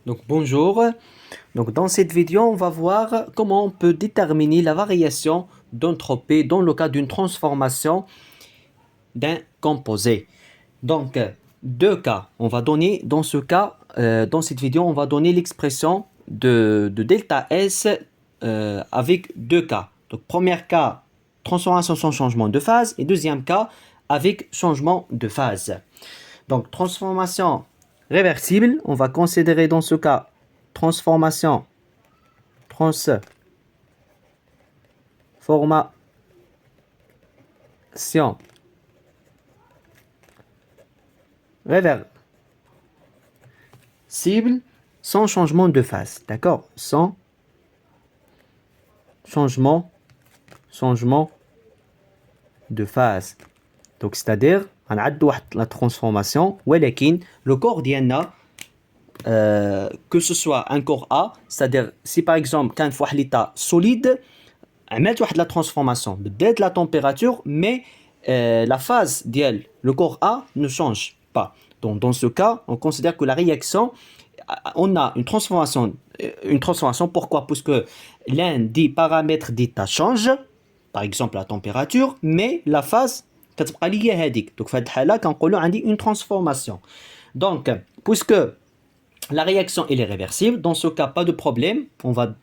Donc bonjour. Donc dans cette vidéo, on va voir comment on peut déterminer la variation d'entropie dans le cas d'une transformation d'un composé. Donc deux cas. On va donner dans ce cas, dans cette vidéo, on va donner l'expression de delta S avec deux cas. Donc premier cas, transformation sans changement de phase et deuxième cas avec changement de phase. Donc transformation réversible, on va considérer dans ce cas transformation réversible sans changement de phase. D'accord? Sans changement de phase. Donc c'est-à-dire غنعدو واحد la transformation ولكن le corps ديالنا que ce soit un corps A, c'est-à-dire si par exemple كان في واحد l'état solide عملت واحد la transformation بدات la température mais la phase ديال le corps A ne change pas. Donc dans ce cas, on considère que la réaction, on a une transformation. Pourquoi? Parce que l'un des paramètres d'état change, par exemple la température, mais la phase كتبقى لي هي هذيك. Donc في هذه الحالة كنقولوا عندي une transformation. Donc puisque la réaction elle est réversible, dans ce cas pas de problème, on va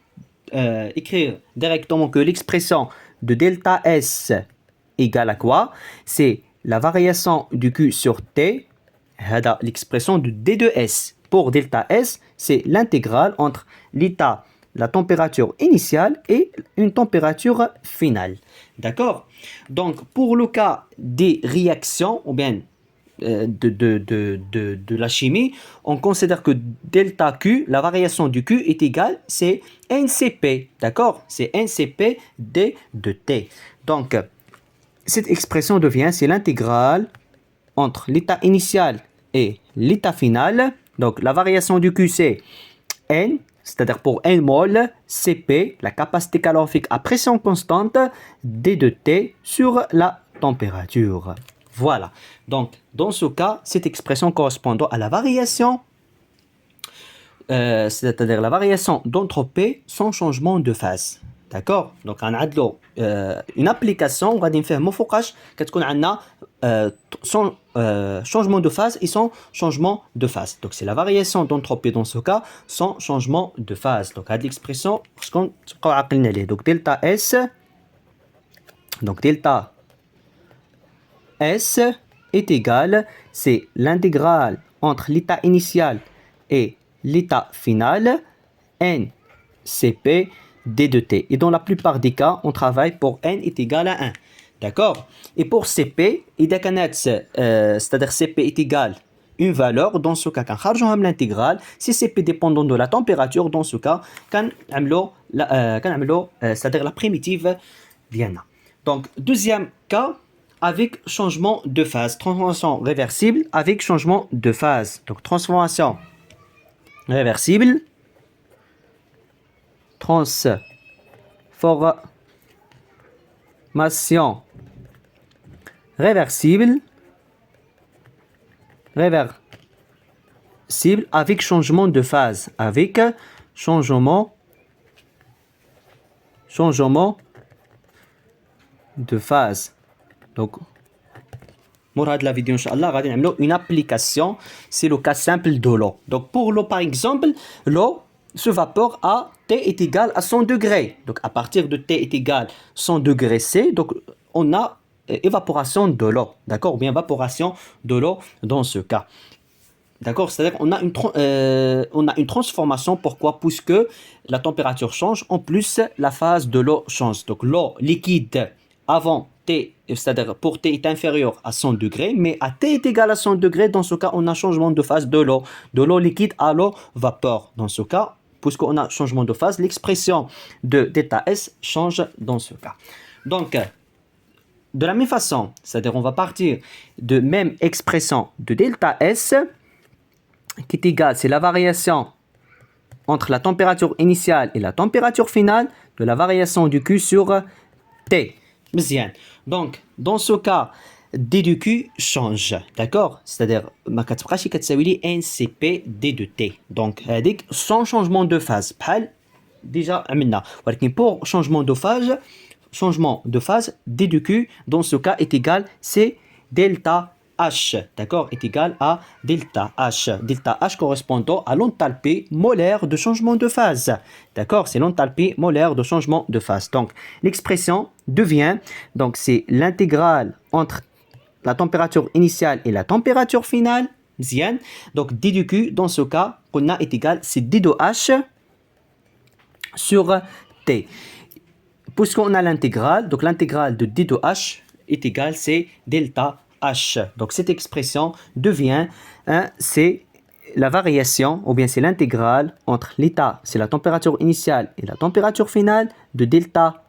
écrire directement que l'expression de delta S égale à quoi? C'est la variation du Q sur T, l'expression de D de S. Pour delta S, c'est l'intégrale entre l'état, la température initiale et une température finale. D'accord? Donc, pour le cas des réactions, ou bien de la chimie, on considère que delta Q, la variation du Q est égale, c'est NCP, d'accord? C'est NCP D de T. Donc, cette expression devient, c'est l'intégrale entre l'état initial et l'état final. Donc, la variation du Q, c'est N, c'est-à-dire pour N mol, Cp, la capacité calorifique à pression constante, D de T sur la température. Voilà. Donc, dans ce cas, cette expression correspondant à la variation, c'est-à-dire la variation d'entropie sans changement de phase. D'accord? Donc, on a une application, on va dire فوقاش كتكون عندنا sans changement de phase et sans changement de phase. Donc, c'est la variation d'entropie dans ce cas sans changement de phase. Donc, cette l'expression, donc delta S, donc delta S est égal, c'est l'intégrale entre l'état initial et l'état final, NCP D de T. Et dans la plupart des cas, on travaille pour N est égal à 1. D'accord? Et pour CP, c'est-à-dire CP est égal une valeur, dans ce cas, quand l'intégrale, si CP dépendant de la température, dans ce cas, c'est-à-dire la primitive Vienna. Donc, deuxième cas, avec changement de phase. Transformation réversible avec changement de phase. Donc, transformation réversible. Transformation réversible avec changement de phase. Avec changement de phase. Donc, pour la vidéo, Inch'Allah, on va faire une application. C'est le cas simple de l'eau. Donc, pour l'eau, par exemple, l'eau se vapore à T est égal à 100 degrés. Donc, à partir de T est égal à 100 degrés C, donc, on a évaporation de l'eau. D'accord? Ou bien évaporation de l'eau dans ce cas. D'accord? C'est-à-dire on a une transformation. Pourquoi? Puisque la température change. En plus, la phase de l'eau change. Donc, l'eau liquide avant T, c'est-à-dire pour T est inférieur à 100 degrés, mais à T est égal à 100 degrés, dans ce cas, on a changement de phase de l'eau liquide à l'eau vapeur. Dans ce cas, puisqu'on a changement de phase, l'expression de delta S change dans ce cas. Donc, de la même façon, c'est-à-dire on va partir de même expression de delta S, qui est égale, c'est la variation entre la température initiale et la température finale de la variation du Q sur T. Bien. Donc, dans ce cas, D de Q change, d'accord? C'est-à-dire, ma كتبقاش كتساوي لي NCP D de T. Donc, هذيك sans changement de phase. بحال déjà عملنا. ولكن pour changement de phase, D de Q, dans ce cas, est égal, c'est delta H, d'accord, est égal à delta H. Delta H correspondant à l'enthalpie molaire de changement de phase, d'accord, c'est l'enthalpie molaire de changement de phase. Donc, l'expression devient, donc c'est l'intégrale entre la température initiale et la température finale, مزيان. Donc, D de Q, dans ce cas, qu'on a est égal, c'est D de H sur T. Puisqu'on a l'intégrale, donc l'intégrale de D de H est égale, c'est delta H. Donc cette expression devient, c'est la variation, ou bien c'est l'intégrale entre l'état, c'est la température initiale et la température finale de delta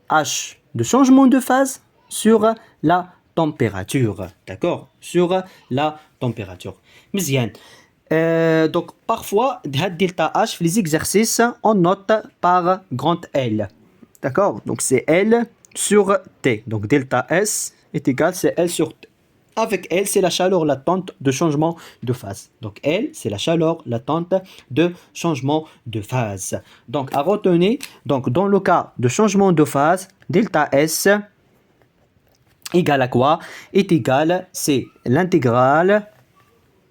H de changement de phase sur la température. D'accord? Sur la température. مزيان. Donc parfois, delta H, les exercices, on note par grande L. D'accord? Donc c'est L sur T. Donc delta S est égal, c'est L sur T. Avec L, c'est la chaleur latente de changement de phase. Donc L, c'est la chaleur latente de changement de phase. Donc à retenir, donc dans le cas de changement de phase, delta S égale à quoi? Est égal, c'est l'intégrale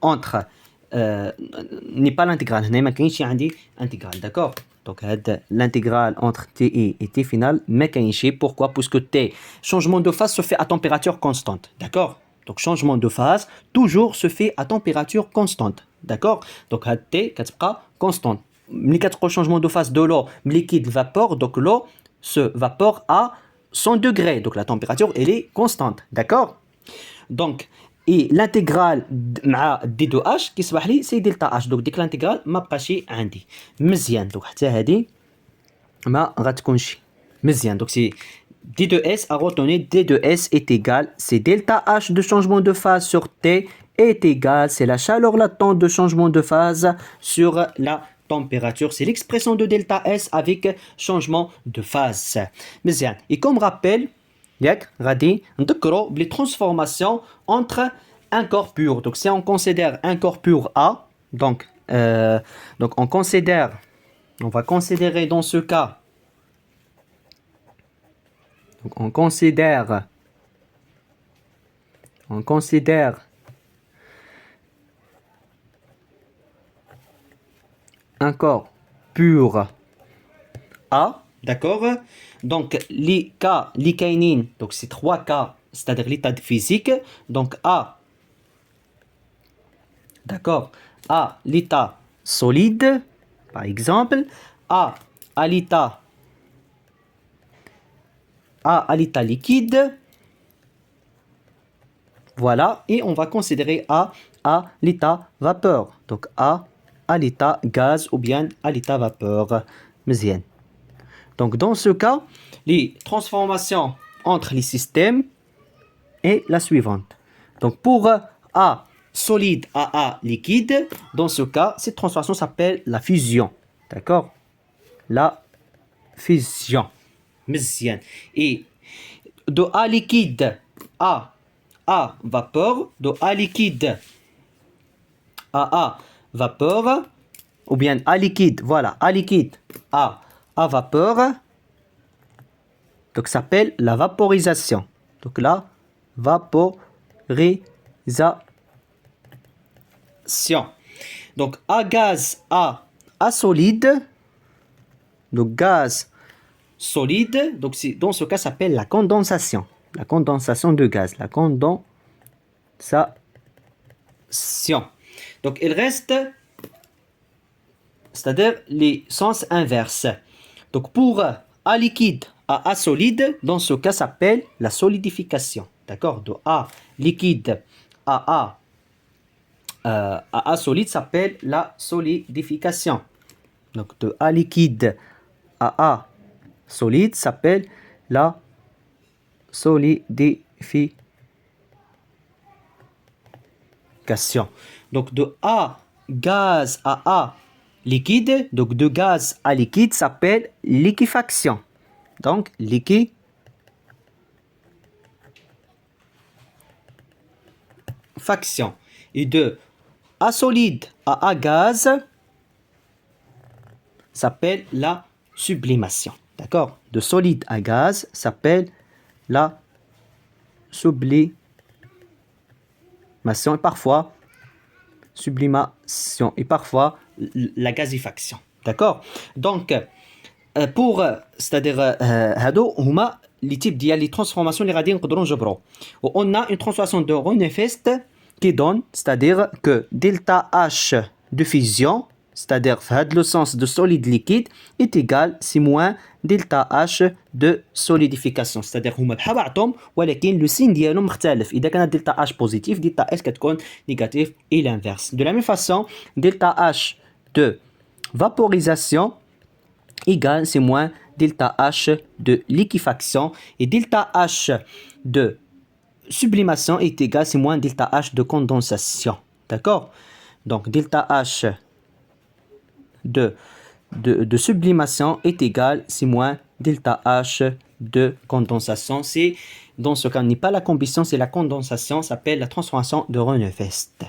entre n'est pas l'intégrale, هنا ما كاينش عندي intégrale, d'accord? Donc l'intégrale entre TI et T final ما كاينش. Pourquoi? Puisque T, changement de phase se fait à température constante, d'accord? Donc changement de phase toujours se fait à température constante, d'accord? Donc T كتبقى constante. ملي كتقول changement de phase de l'eau liquide vapeur, donc l'eau se vapore à 100 degrés, donc la température elle est constante, d'accord? Donc et l'intégrale مع دي دو اش كيصبح لي سي دلتا اش. دوك ديك الانتيغرال ما بقاش عندي. مزيان. دوك حتى هادي ما غتكونش مزيان. دوك سي d de s à retenir. d de s est égal, c'est delta h de changement de phase sur t est égal, c'est la chaleur latente de changement de phase sur la température. C'est l'expression de delta s avec changement de phase. مزيان. Et comme rappel, ياك غادي نذكروا بلي transformation entre un corps pur. Donc si on considère un corps pur A, donc on va considérer dans ce cas, donc on considère un corps pur A, d'accord? Donc les cas, les kainines, donc c'est 3 cas, c'est-à-dire l'état physique. Donc A, d'accord, A l'état solide, par exemple, A à l'état liquide, voilà, et on va considérer A à l'état vapeur. Donc A à l'état gaz ou bien à l'état vapeur. مزيان. Donc dans ce cas, les transformations entre les systèmes est la suivante. Donc pour A solide à A liquide, dans ce cas, cette transformation s'appelle la fusion. D'accord? La fusion. مزيان. Et de A liquide à A vapeur, de A liquide à A vapeur, ou bien A liquide, voilà, A liquide à vapeur, donc s'appelle la vaporisation. Donc la vaporisation. Donc A gaz à solide, donc gaz solide, donc dans ce cas s'appelle la condensation. La condensation de gaz, la condensation. Donc il reste, c'est-à-dire les sens inverses. Donc pour A liquide à A solide, dans ce cas s'appelle la solidification. D'accord? De A liquide à A solide s'appelle la solidification. Donc de A liquide à A solide s'appelle la solidification. Donc de A gaz à A liquide, donc de gaz à liquide s'appelle liquéfaction. Donc liquéfaction. liquéfaction. Et de A solide à A gaz s'appelle la sublimation. D'accord? De solide à gaz s'appelle la sublimation et parfois sublimation et parfois la gazifaction. D'accord? Donc, pour c'est-à-dire هادو هما les types ديال les transformations اللي غادي نقدروا نجبروا. On a une transformation de Renefest qui donne, c'est-à-dire que delta H de fusion, c'est-à-dire dans le sens de solide liquide, est égal si moins delta H de solidification. C'est-à-dire هما بحال بعضهم ولكن le signe ديالهم مختلف. إذا كان delta H positif, delta S كتكون négatif et l'inverse. De la même façon, delta H de vaporisation égale c'est moins delta H de liquéfaction et delta H de sublimation est égal c'est moins delta H de condensation. D'accord? Donc delta H de sublimation est égal c'est moins delta H de condensation. C'est dans ce cas n'est pas la combustion, c'est la condensation, ça s'appelle la transformation de Renefest.